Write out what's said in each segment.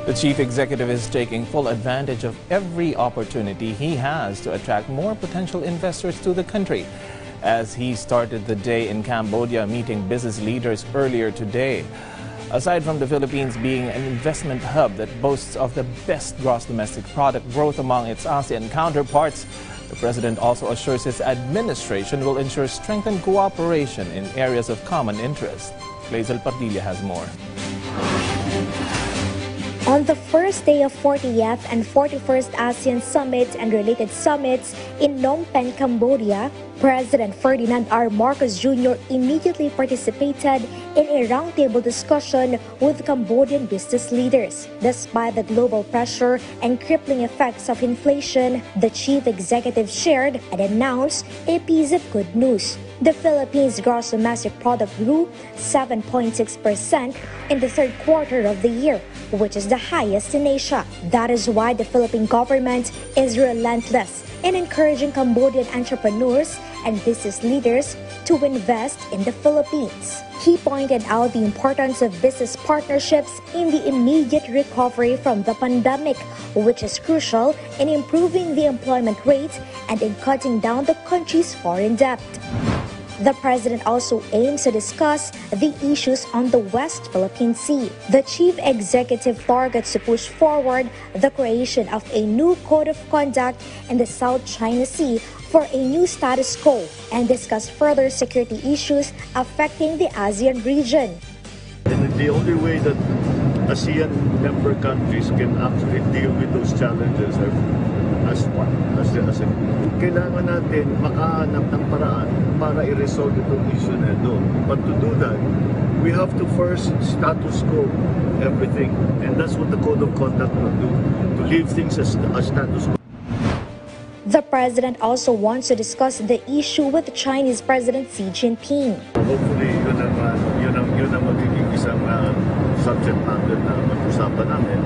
The chief executive is taking full advantage of every opportunity he has to attract more potential investors to the country, as he started the day in Cambodia meeting business leaders earlier today. Aside from the Philippines being an investment hub that boasts of the best gross domestic product growth among its ASEAN counterparts, the president also assures his administration will ensure strengthened cooperation in areas of common interest. Lazel Pardilla has more. On the first day of 40th and 41st ASEAN Summit and related summits in Phnom Penh, Cambodia, President Ferdinand R. Marcos Jr. immediately participated in a roundtable discussion with Cambodian business leaders. Despite the global pressure and crippling effects of inflation, the chief executive shared and announced a piece of good news. The Philippines' gross domestic product grew 7.6% in the third quarter of the year, which is the highest in Asia. That is why the Philippine government is relentless in encouraging Cambodian entrepreneurs and business leaders to invest in the Philippines. He pointed out the importance of business partnerships in the immediate recovery from the pandemic, which is crucial in improving the employment rate and in cutting down the country's foreign debt. The president also aims to discuss the issues on the West Philippine Sea. The chief executive targets to push forward the creation of a new code of conduct in the South China Sea for a new status quo and discuss further security issues affecting the ASEAN region. And the only way that ASEAN member countries can actually deal with those challenges as one, kailangan natin makahanap ng paraan para i-resolve itong issue na ito. But to do that, we have to first status quo everything. And that's what the Code of Conduct will do, to leave things as status quo. The president also wants to discuss the issue with Chinese President Xi Jinping. Hopefully, yun ang magiging isang subject matter na mag-usapan namin.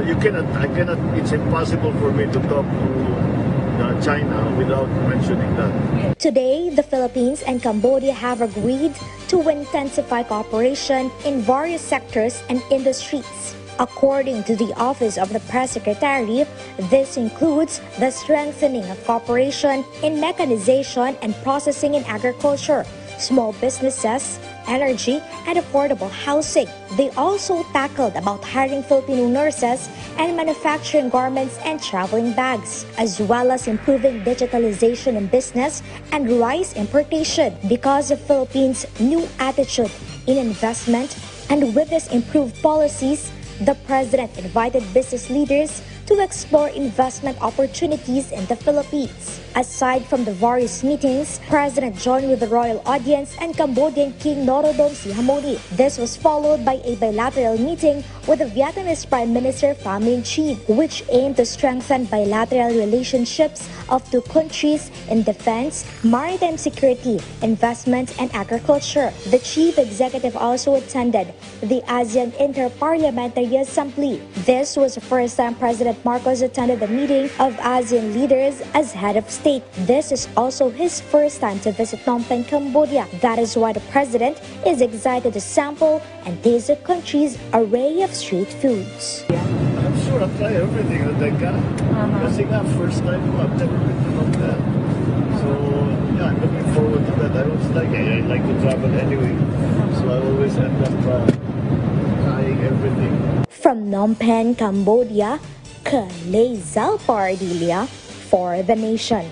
It's impossible for me to talk to China without mentioning that. Today, the Philippines and Cambodia have agreed to intensify cooperation in various sectors and industries. According to the Office of the Press Secretary, this includes the strengthening of cooperation in mechanization and processing in agriculture, small businesses, energy, and affordable housing. They also tackled about hiring Filipino nurses and manufacturing garments and traveling bags, as well as improving digitalization in business and rice importation because of Philippines' new attitude in investment. And with these improved policies, the president invited business leaders to explore investment opportunities in the Philippines. Aside from the various meetings, President joined with the royal audience and Cambodian King Norodom Sihamoni. This was followed by a bilateral meeting with the Vietnamese Prime Minister Pham Minh Chinh, which aimed to strengthen bilateral relationships of two countries in defense, maritime security, investment, and agriculture. The chief executive also attended the ASEAN Inter-Parliamentary Assembly. This was the first time President Marcos attended the meeting of ASEAN leaders as head of state. This is also his first time to visit Phnom Penh, Cambodia. That is why the president is excited to sample and taste the country's array of street foods. I'm sure I'll try everything that I can. Kasi nga, first time ko, I've never been to Phnom Penh. So, yeah, I'm looking forward to that. I like to travel anyway. So I always end up trying everything. From Phnom Penh, Cambodia, Lazel Pardilla for The Nation.